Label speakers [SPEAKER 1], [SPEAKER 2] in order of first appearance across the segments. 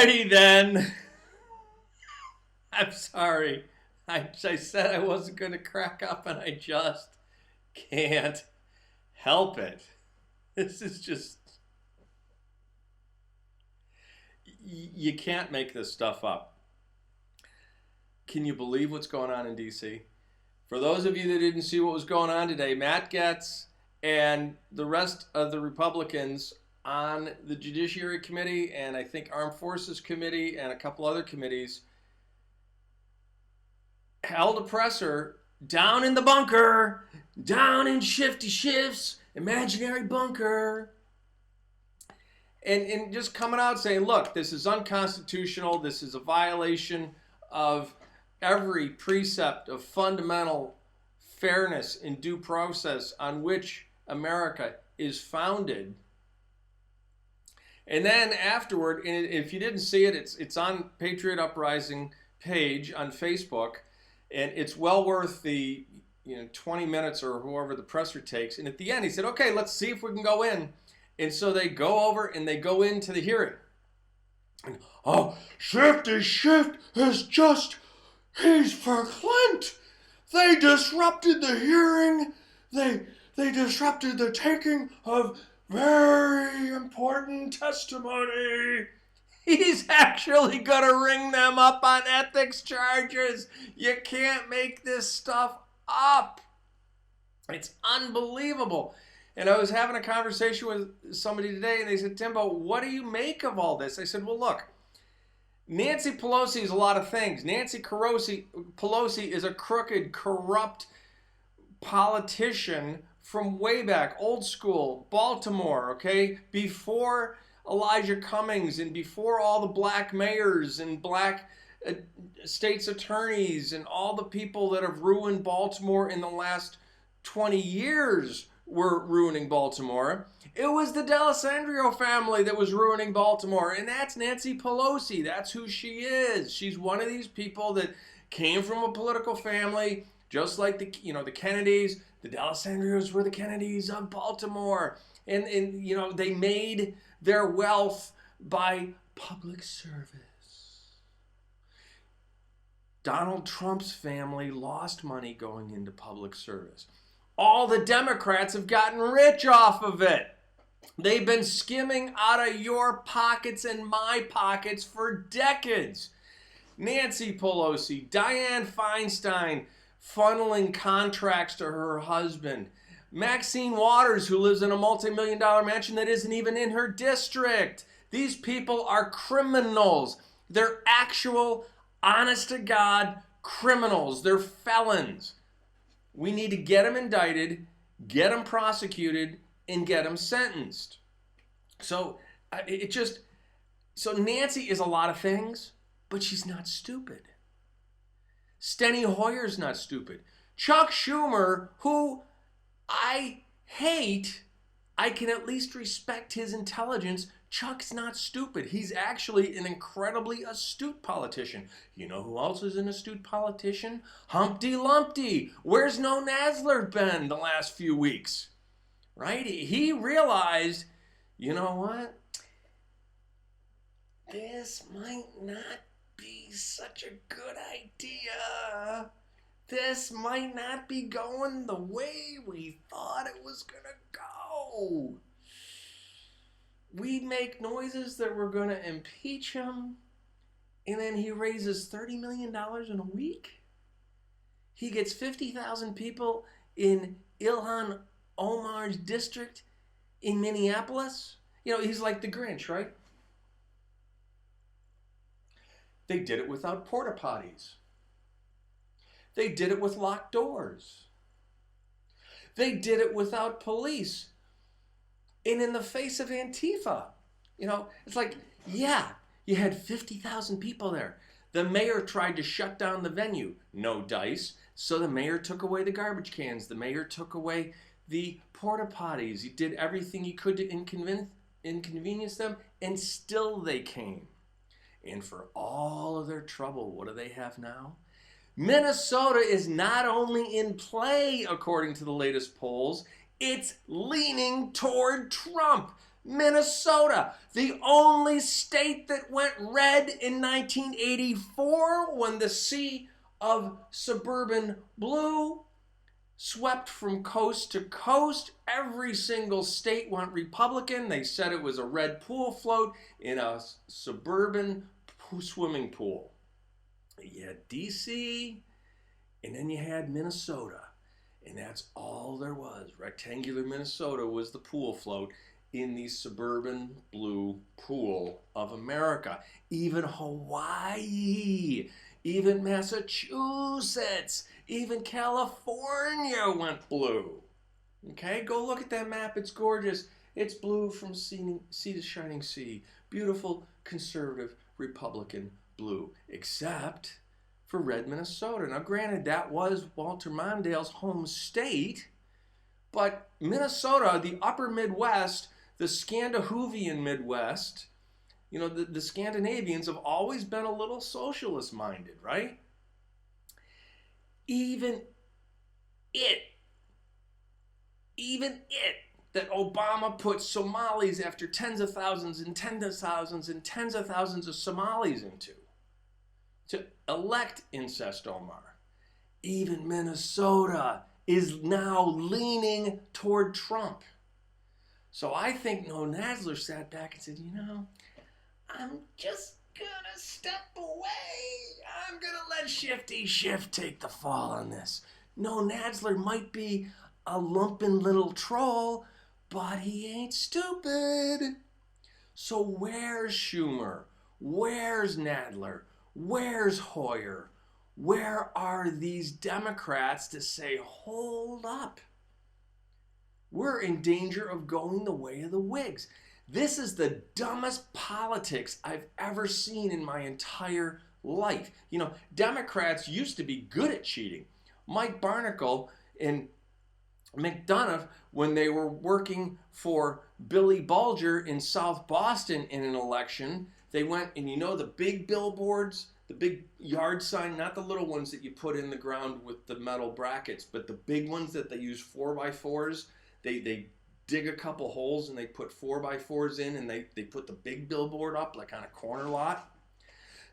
[SPEAKER 1] Alrighty then. I'm sorry. I said I wasn't going to crack up and I just can't help it. This is just... You can't make this stuff up. Can you believe what's going on in D.C.? For those of you that didn't see what was going on today, Matt Gaetz and the rest of the Republicans on the Judiciary Committee and I think Armed Forces Committee and a couple other committees held a presser down in the bunker, down in Shifty Schiff's imaginary bunker, and just coming out saying, look, this is unconstitutional, this is a violation of every precept of fundamental fairness and due process on which America is founded. And then afterward, and if you didn't see it, it's on Patriot Uprising page on Facebook, and it's well worth the 20 minutes or however the presser takes. And at the end, he said, okay, let's see if we can go in. And so they go over and they go into the hearing. And, Shifty Schiff is just, he's verklempt. They disrupted the hearing. They disrupted the taking of very important testimony. He's actually going to ring them up on ethics charges. You can't make this stuff up. It's unbelievable. And I was having a conversation with somebody today, and they said, Timbo, what do you make of all this? I said, well, look, Nancy Pelosi is a lot of things. Nancy Pelosi is a crooked, corrupt politician from way back, old school, Baltimore, okay? Before Elijah Cummings and before all the black mayors and black state's attorneys and all the people that have ruined Baltimore in the last 20 years were ruining Baltimore. It was the D'Alessandro family that was ruining Baltimore, and that's Nancy Pelosi. That's who she is. She's one of these people that came from a political family, just like the Kennedys. The D'Alessandros were the Kennedys of Baltimore, and they made their wealth by public service. Donald Trump's family lost money going into public service. All the Democrats have gotten rich off of it. They've been skimming out of your pockets and my pockets for decades. Nancy Pelosi, Dianne Feinstein, funneling contracts to her husband. Maxine Waters, who lives in a multi-million-dollar mansion that isn't even in her district. These people are criminals. They're actual, honest-to-God criminals. They're felons. We need to get them indicted, get them prosecuted, and get them sentenced. So Nancy is a lot of things, but she's not stupid. Steny Hoyer's not stupid. Chuck Schumer, who I hate, I can at least respect his intelligence. Chuck's not stupid. He's actually an incredibly astute politician. You know who else is an astute politician? Humpty Lumpty. Where's No Nasler been the last few weeks? Right? He realized, you know what? This might not be such a good idea. This might not be going the way we thought it was going to go. We make noises that we're going to impeach him, and then he raises $30 million in a week. He gets 50,000 people in Ilhan Omar's district in Minneapolis. He's like the Grinch, right? They did it without porta potties. They did it with locked doors. They did it without police. And in the face of Antifa. It's like, yeah, you had 50,000 people there. The mayor tried to shut down the venue. No dice. So the mayor took away the garbage cans. The mayor took away the porta potties. He did everything he could to inconvenience them, and still they came. And for all of their trouble, what do they have now? Minnesota is not only in play, according to the latest polls, it's leaning toward Trump. Minnesota, the only state that went red in 1984 when the sea of suburban blue swept from coast to coast. Every single state went Republican. They said it was a red pool float in a suburban swimming pool. You had DC, and then you had Minnesota. And that's all there was. Rectangular Minnesota was the pool float in the suburban blue pool of America. Even Hawaii, even Massachusetts, even California went blue. Okay, go look at that map. It's gorgeous. It's blue from sea to shining sea. Beautiful, conservative, Republican blue. Except for red Minnesota. Now, granted, that was Walter Mondale's home state, but Minnesota, the upper Midwest, the Scandinavian Midwest, you know, the Scandinavians have always been a little socialist minded, right? Even it, that Obama put Somalis after tens of thousands and tens of thousands and tens of thousands of Somalis into, to elect Incest Omar. Even Minnesota is now leaning toward Trump. So I think No Nadler sat back and said, you know, I'm just gonna step away. I'm gonna let Shifty Schiff take the fall on this. No Nadler might be a lumpin' little troll, but he ain't stupid. So where's Schumer? Where's Nadler? Where's Hoyer? Where are these Democrats to say, hold up? We're in danger of going the way of the Whigs. This is the dumbest politics I've ever seen in my entire life. You know, Democrats used to be good at cheating. Mike Barnacle and McDonough, when they were working for Billy Bulger in South Boston in an election, they went, and you know the big billboards, the big yard sign, not the little ones that you put in the ground with the metal brackets, but the big ones that they use 4x4s. They dig a couple holes and they put 4x4s in, and they put the big billboard up like on a corner lot.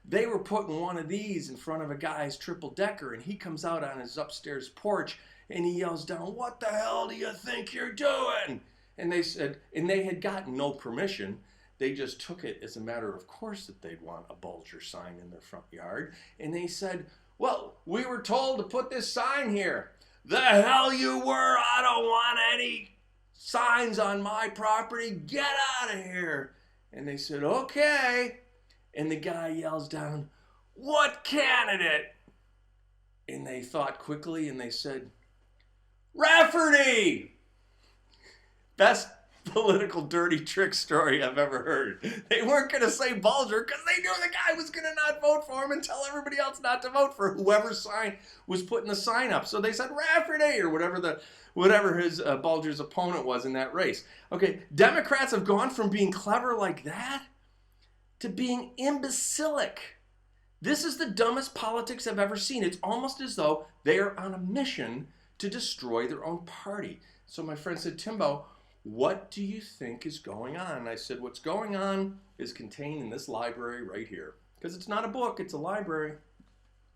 [SPEAKER 1] They were putting one of these in front of a guy's triple decker, and he comes out on his upstairs porch and he yells down, "What the hell do you think you're doing?" And they said, and they had gotten no permission. They just took it as a matter of course that they'd want a Bulger sign in their front yard. And they said, "Well, we were told to put this sign here." "The hell you were! I don't want any signs on my property. Get out of here." And they said, "Okay." And the guy yells down, "What candidate?" And they thought quickly and they said, "Rafferty." Best political dirty trick story I've ever heard. They weren't going to say Bulger because they knew the guy was going to not vote for him and tell everybody else not to vote for whoever sign was putting the sign up. So they said Rafferty or whatever his Bulger's opponent was in that race. Okay, Democrats have gone from being clever like that to being imbecilic. This is the dumbest politics I've ever seen. It's almost as though they are on a mission to destroy their own party. So my friend said, "Timbo, what do you think is going on?" And I said, what's going on is contained in this library right here. Because it's not a book, it's a library.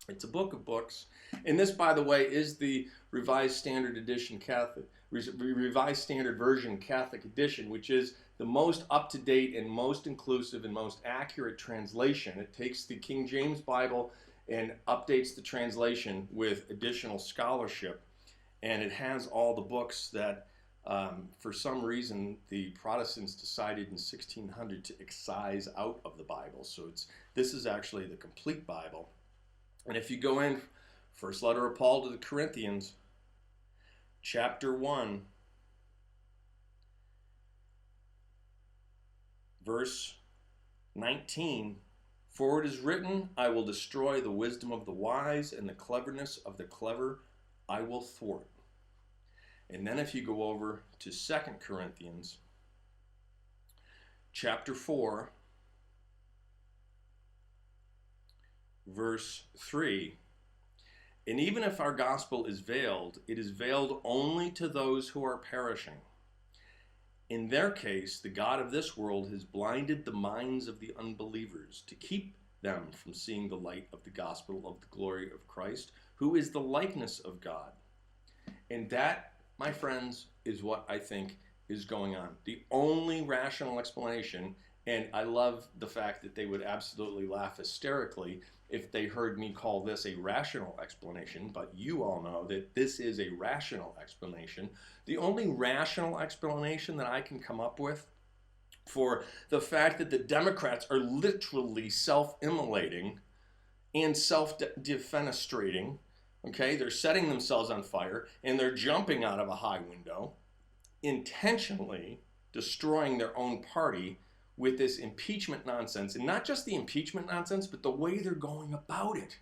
[SPEAKER 1] It's a book of books. And this, by the way, is the Revised Standard Edition Catholic, Revised Standard Version Catholic Edition, which is the most up-to-date and most inclusive and most accurate translation. It takes the King James Bible and updates the translation with additional scholarship. And it has all the books that for some reason, the Protestants decided in 1600 to excise out of the Bible. So this is actually the complete Bible. And if you go in, first letter of Paul to the Corinthians, chapter 1, verse 19, "For it is written, I will destroy the wisdom of the wise, and the cleverness of the clever I will thwart." And then if you go over to 2 Corinthians chapter 4, verse 3, "And even if our gospel is veiled, it is veiled only to those who are perishing. In their case, the God of this world has blinded the minds of the unbelievers to keep them from seeing the light of the gospel of the glory of Christ, who is the likeness of God. And that, my friends, is what I think is going on. The only rational explanation, and I love the fact that they would absolutely laugh hysterically if they heard me call this a rational explanation, but you all know that this is a rational explanation. The only rational explanation that I can come up with for the fact that the Democrats are literally self-immolating and self-defenestrating, okay? They're setting themselves on fire and they're jumping out of a high window, intentionally destroying their own party with this impeachment nonsense. And not just the impeachment nonsense, but the way they're going about it.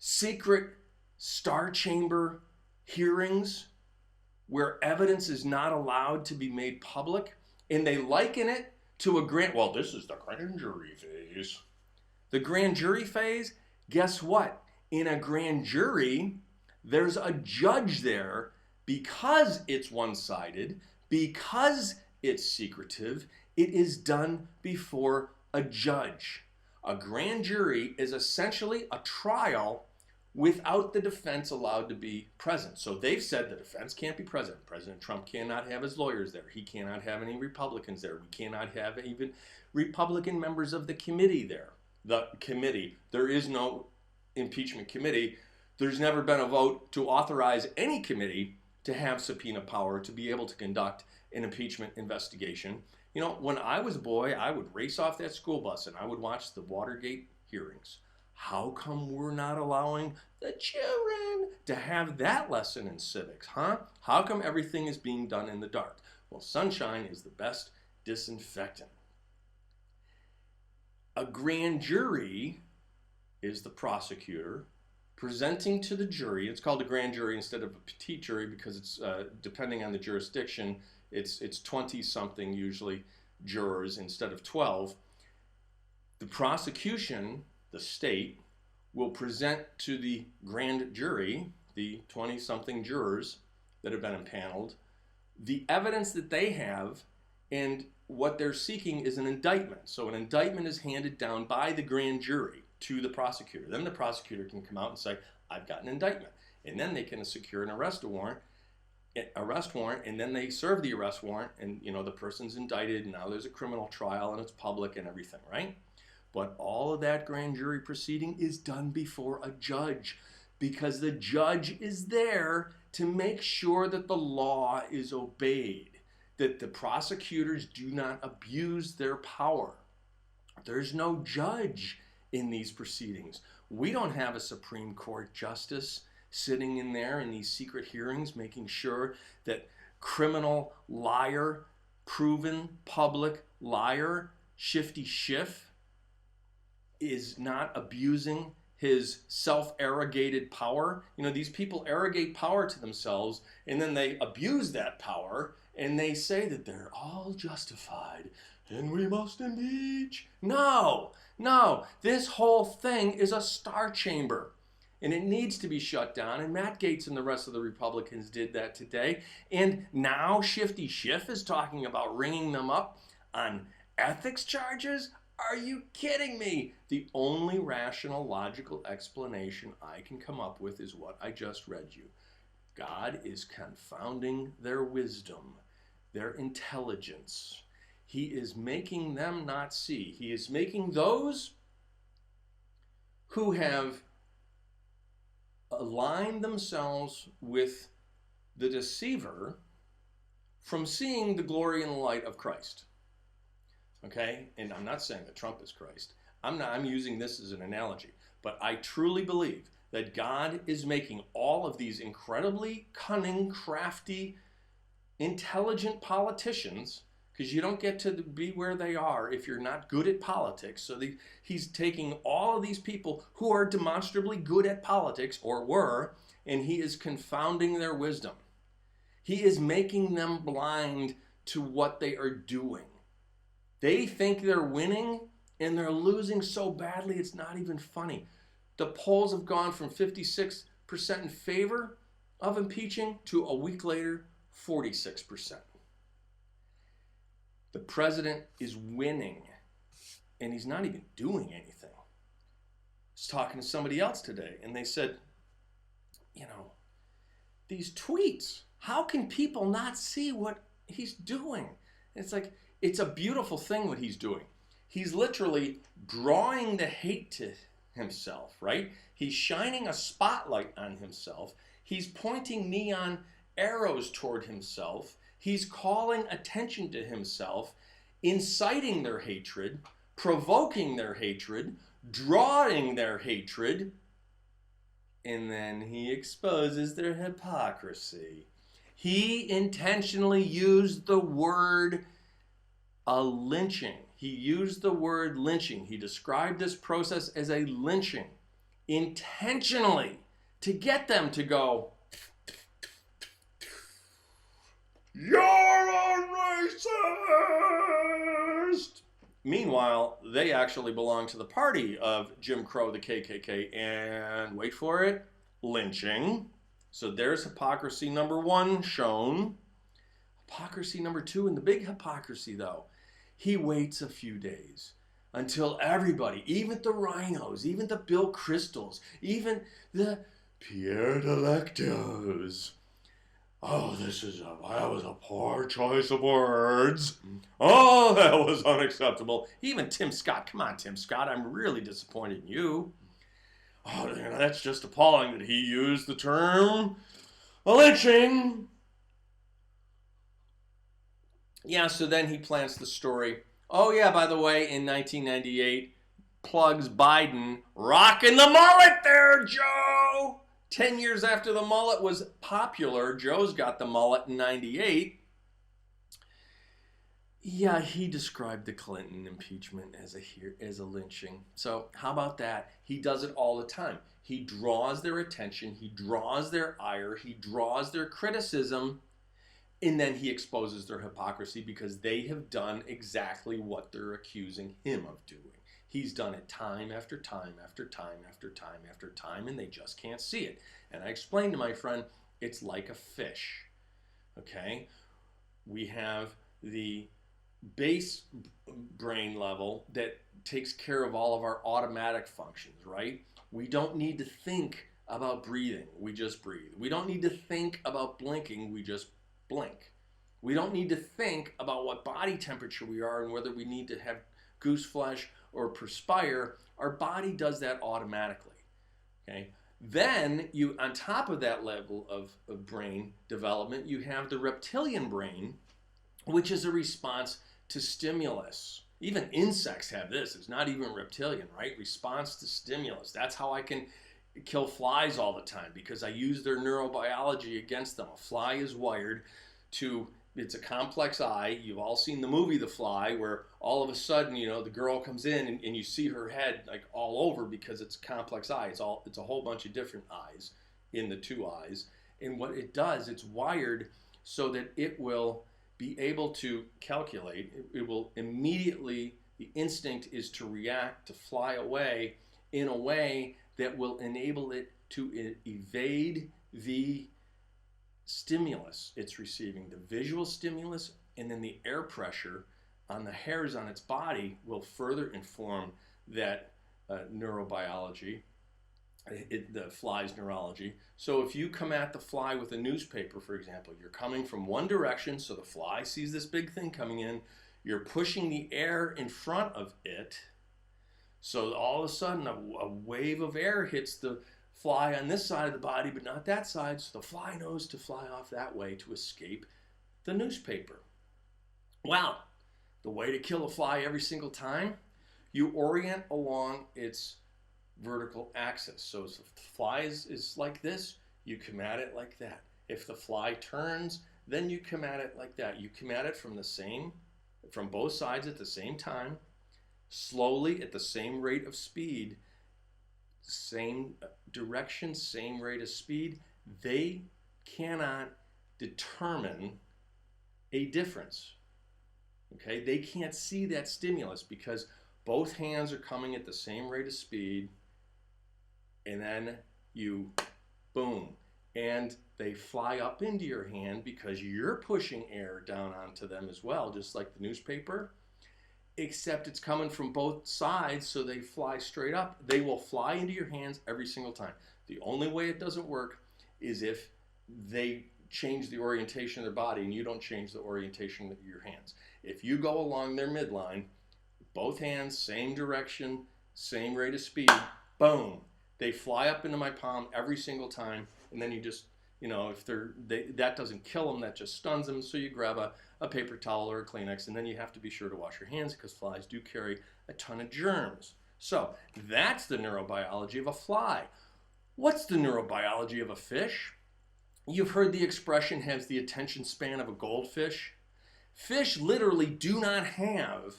[SPEAKER 1] Secret star chamber hearings where evidence is not allowed to be made public, and they liken it to a grand, well, this is the grand jury phase. The grand jury phase, guess what? In a grand jury, there's a judge there because it's one-sided, because it's secretive. It is done before a judge. A grand jury is essentially a trial without the defense allowed to be present. So they've said the defense can't be present. President Trump cannot have his lawyers there. He cannot have any Republicans there. We cannot have even Republican members of the committee there. The committee. There is no impeachment committee. There's never been a vote to authorize any committee to have subpoena power to be able to conduct an impeachment investigation. You know, when I was a boy, I would race off that school bus and I would watch the Watergate hearings. How come we're not allowing the children to have that lesson in civics, huh? How come everything is being done in the dark? Well, sunshine is the best disinfectant. A grand jury is the prosecutor presenting to the jury. It's called a grand jury instead of a petite jury because it's depending on the jurisdiction, it's 20-something usually jurors instead of 12. The prosecution, the state, will present to the grand jury, the 20-something jurors that have been impaneled, the evidence that they have, and what they're seeking is an indictment. So an indictment is handed down by the grand jury to the prosecutor. Then the prosecutor can come out and say, I've got an indictment. And then they can secure an arrest warrant, and then they serve the arrest warrant, and you know the person's indicted, and now there's a criminal trial, and it's public and everything, right? But all of that grand jury proceeding is done before a judge because the judge is there to make sure that the law is obeyed, that the prosecutors do not abuse their power. There's no judge in these proceedings. We don't have a Supreme Court justice sitting in there in these secret hearings making sure that criminal liar, proven public liar, Shifty Schiff, is not abusing his self-arrogated power. You know, these people arrogate power to themselves and then they abuse that power and they say that they're all justified and we must impeach. No, this whole thing is a star chamber and it needs to be shut down, and Matt Gaetz and the rest of the Republicans did that today, and now Shifty Schiff is talking about ringing them up on ethics charges? Are you kidding me? The only rational, logical explanation I can come up with is what I just read you. God is confounding their wisdom, their intelligence. He is making them not see. He is making those who have aligned themselves with the deceiver from seeing the glory and the light of Christ. Okay? And I'm not saying that Trump is Christ. I'm using this as an analogy. But I truly believe that God is making all of these incredibly cunning, crafty, intelligent politicians, because you don't get to be where they are if you're not good at politics. So he's taking all of these people who are demonstrably good at politics, or were, and he is confounding their wisdom. He is making them blind to what they are doing. They think they're winning, and they're losing so badly it's not even funny. The polls have gone from 56% in favor of impeaching to a week later, 46%. The president is winning, and he's not even doing anything. I was talking to somebody else today, and they said, these tweets, how can people not see what he's doing? And it's like, it's a beautiful thing what he's doing. He's literally drawing the hate to himself, right? He's shining a spotlight on himself. He's pointing neon arrows toward himself. He's calling attention to himself, inciting their hatred, provoking their hatred, drawing their hatred, and then he exposes their hypocrisy. He intentionally used the word lynching. He used the word lynching. He described this process as a lynching intentionally to get them to go, "You're a racist!" Meanwhile, they actually belong to the party of Jim Crow, the KKK, and wait for it, lynching. So there's hypocrisy number one shown. Hypocrisy number two, and the big hypocrisy though, he waits a few days until everybody, even the rhinos, even the Bill Cristols, even the Pierre Delectos, oh, that was a poor choice of words. Oh, that was unacceptable. Even Tim Scott, come on, Tim Scott, I'm really disappointed in you. Oh, that's just appalling that he used the term lynching. Yeah, so then he plants the story. Oh yeah, by the way, in 1998, plugs Biden rocking the mullet there, Joe. 10 years after the mullet was popular, Joe's got the mullet in 98. Yeah, he described the Clinton impeachment as a lynching. So how about that? He does it all the time. He draws their attention, he draws their ire, he draws their criticism, and then he exposes their hypocrisy because they have done exactly what they're accusing him of doing. He's done it time after time after time after time after time, and they just can't see it. And I explained to my friend, it's like a fish, okay? We have the base brain level that takes care of all of our automatic functions, right? We don't need to think about breathing, we just breathe. We don't need to think about blinking, we just blink. We don't need to think about what body temperature we are and whether we need to have goose flesh or perspire. Our body does that automatically, okay? Then you, on top of that level of brain development, you have the reptilian brain, which is a response to stimulus. Even insects have this. It's not even reptilian, right? Response to stimulus. That's how I can kill flies all the time, because I use their neurobiology against them. A fly is wired to, it's a complex eye. You've all seen the movie The Fly, where all of a sudden, the girl comes in and you see her head like all over because it's a complex eye. It's a whole bunch of different eyes in the two eyes. And what it does, it's wired so that it will be able to calculate. It will immediately, the instinct is to react, to fly away in a way that will enable it to evade the stimulus it's receiving, the visual stimulus, and then the air pressure on the hairs on its body will further inform that neurobiology, the fly's neurology. So if you come at the fly with a newspaper, for example, you're coming from one direction, so the fly sees this big thing coming in, you're pushing the air in front of it, so all of a sudden a wave of air hits the fly on this side of the body, but not that side, so the fly knows to fly off that way to escape the newspaper. Well, the way to kill a fly every single time, you orient along its vertical axis. So if the fly is like this, you come at it like that. If the fly turns, then you come at it like that. You come at it from both sides at the same time, slowly at the same rate of speed, same direction, same rate of speed. They cannot determine a difference. Okay, they can't see that stimulus because both hands are coming at the same rate of speed, and then you, boom. and they fly up into your hand because you're pushing air down onto them as well, just like the newspaper, except it's coming from both sides, so they fly straight up. They will fly into your hands every single time. The only way it doesn't work is if they change the orientation of their body and you don't change the orientation of your hands. If you go along their midline, both hands, same direction, same rate of speed, boom, they fly up into my palm every single time, and then you just, if that doesn't kill them, that just stuns them, so you grab a paper towel or a Kleenex, and then you have to be sure to wash your hands because flies do carry a ton of germs. So that's the neurobiology of a fly. What's the neurobiology of a fish? You've heard the expression has the attention span of a goldfish. Fish literally do not have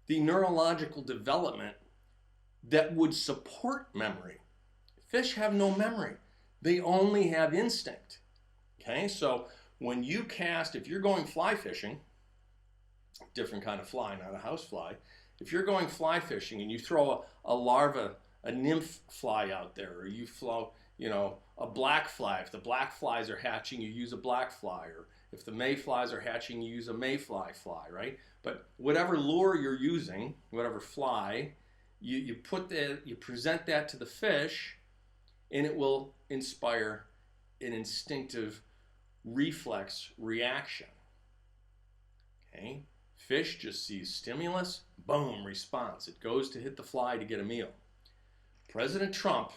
[SPEAKER 1] the neurological development that would support memory. Fish have no memory. They only have instinct. Okay, so when you cast, if you're going fly fishing, different kind of fly, not a house fly, if you're going fly fishing and you throw a larva, a nymph fly out there, or you flow, a black fly, if the black flies are hatching, you use a black fly, or if the mayflies are hatching, you use a mayfly fly, right? But whatever lure you're using, whatever fly, you present that to the fish, and it will inspire an instinctive reflex reaction. Okay? Fish just sees stimulus, boom, response. It goes to hit the fly to get a meal. President Trump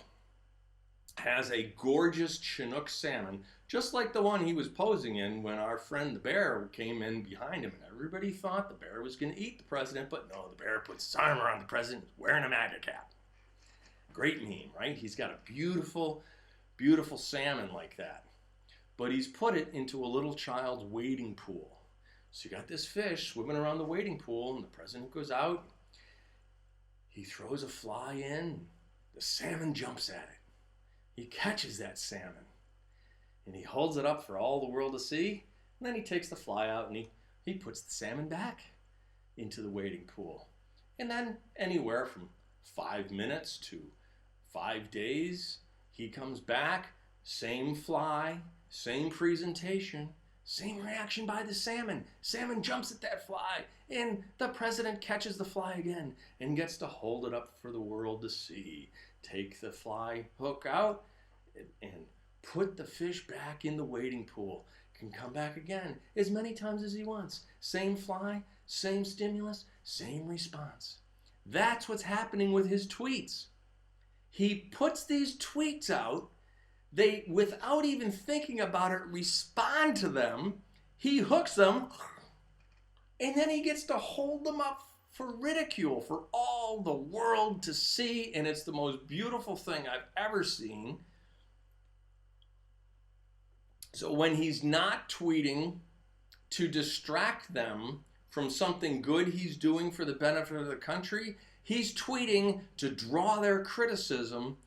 [SPEAKER 1] has a gorgeous Chinook salmon, just like the one he was posing in when our friend the bear came in behind him, and everybody thought the bear was going to eat the president, but no, the bear puts his arm around the president wearing a MAGA cap. Great meme, right? He's got a beautiful, beautiful salmon like that, but he's put it into a little child's wading pool. So you got this fish swimming around the wading pool, and the president goes out, he throws a fly in, the salmon jumps at it. He catches that salmon, and he holds it up for all the world to see, and then he takes the fly out, and he puts the salmon back into the wading pool. And then anywhere from 5 minutes to 5 days, he comes back, same fly, same presentation, same reaction by the salmon. Salmon jumps at that fly, and the president catches the fly again and gets to hold it up for the world to see. Take the fly hook out and put the fish back in the wading pool. Can come back again as many times as he wants. Same fly, same stimulus, same response. That's what's happening with his tweets. He puts these tweets out. They, without even thinking about it, respond to them. He hooks them, and then he gets to hold them up for ridicule for all the world to see, and it's the most beautiful thing I've ever seen. So when he's not tweeting to distract them from something good he's doing for the benefit of the country, he's tweeting to draw their criticism,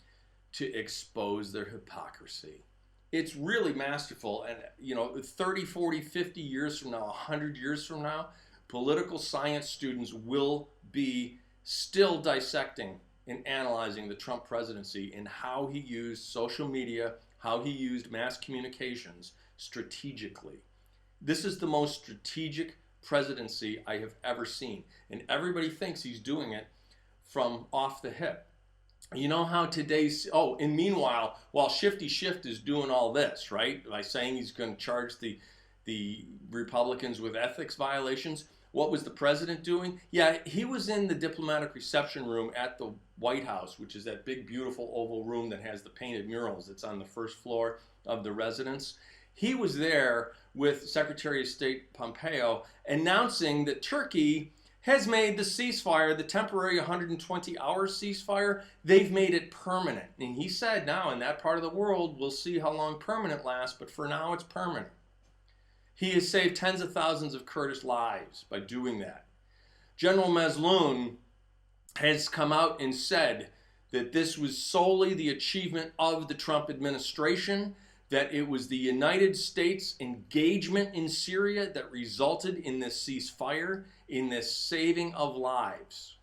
[SPEAKER 1] to expose their hypocrisy. It's really masterful, and 30, 40, 50 years from now, 100 years from now, political science students will be still dissecting and analyzing the Trump presidency and how he used social media, how he used mass communications strategically. This is the most strategic presidency I have ever seen, and everybody thinks he's doing it from off the hip. You know how today's, and meanwhile, while Shifty Schiff is doing all this, right, by saying he's going to charge the Republicans with ethics violations, what was the president doing? Yeah, he was in the diplomatic reception room at the White House, which is that big, beautiful oval room that has the painted murals that's on the first floor of the residence. He was there with Secretary of State Pompeo announcing that Turkey has made the ceasefire, the temporary 120-hour ceasefire, they've made it permanent. And he said now in that part of the world, we'll see how long permanent lasts, but for now it's permanent. He has saved tens of thousands of Kurdish lives by doing that. General Mazloum has come out and said that this was solely the achievement of the Trump administration, that it was the United States engagement in Syria that resulted in this ceasefire, in this saving of lives.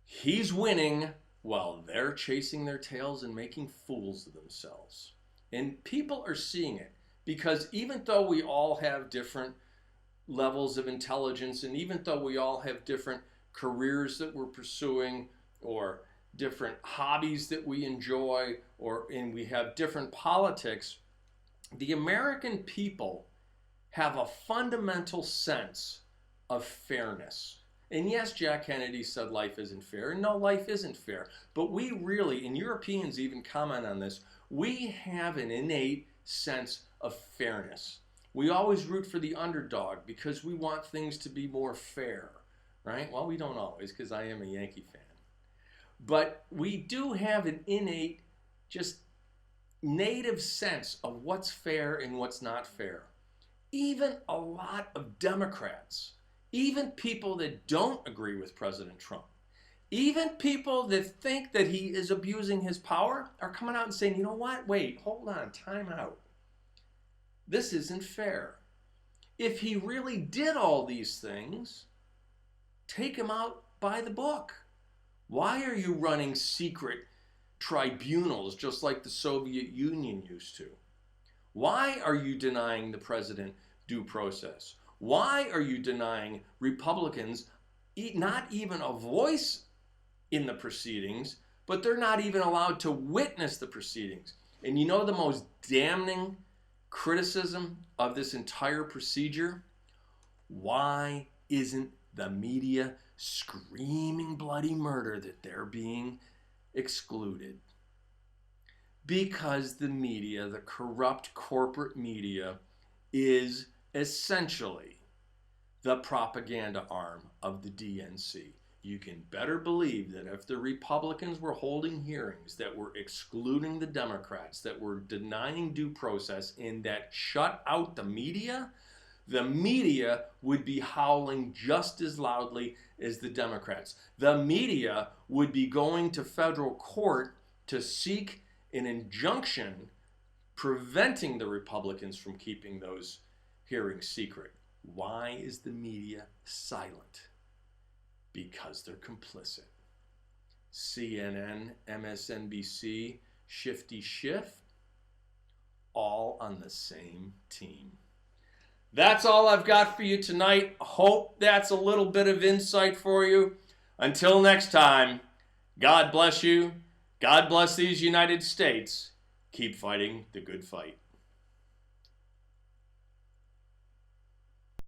[SPEAKER 1] He's winning Well, they're chasing their tails and making fools of themselves. And people are seeing it because even though we all have different levels of intelligence, and even though we all have different careers that we're pursuing, or different hobbies that we enjoy, and we have different politics, the American people have a fundamental sense of fairness. And yes, Jack Kennedy said life isn't fair. No, life isn't fair. But we really, and Europeans even comment on this, we have an innate sense of fairness. We always root for the underdog because we want things to be more fair, right? Well, we don't always, because I am a Yankee fan. But we do have an innate, just native sense of what's fair and what's not fair. Even a lot of Democrats, even people that don't agree with President Trump, even people that think that he is abusing his power, are coming out and saying, you know what? Wait, hold on, time out. This isn't fair. If he really did all these things, take him out by the book. Why are you running secret tribunals just like the Soviet Union used to? Why are you denying the president due process? Why are you denying Republicans not even a voice in the proceedings, but they're not even allowed to witness the proceedings? And you know the most damning criticism of this entire procedure? Why isn't the media screaming bloody murder that they're being excluded? Because the media, the corrupt corporate media, is essentially the propaganda arm of the DNC. You can better believe that if the Republicans were holding hearings that were excluding the Democrats, that were denying due process, and that shut out the media would be howling just as loudly as the Democrats. The media would be going to federal court to seek an injunction preventing the Republicans from keeping those hearings secret. Why is the media silent? Because they're complicit. CNN, MSNBC, Shifty Schiff, all on the same team. That's all I've got for you tonight. Hope that's a little bit of insight for you. Until next time, God bless you. God bless these United States. Keep fighting the good fight.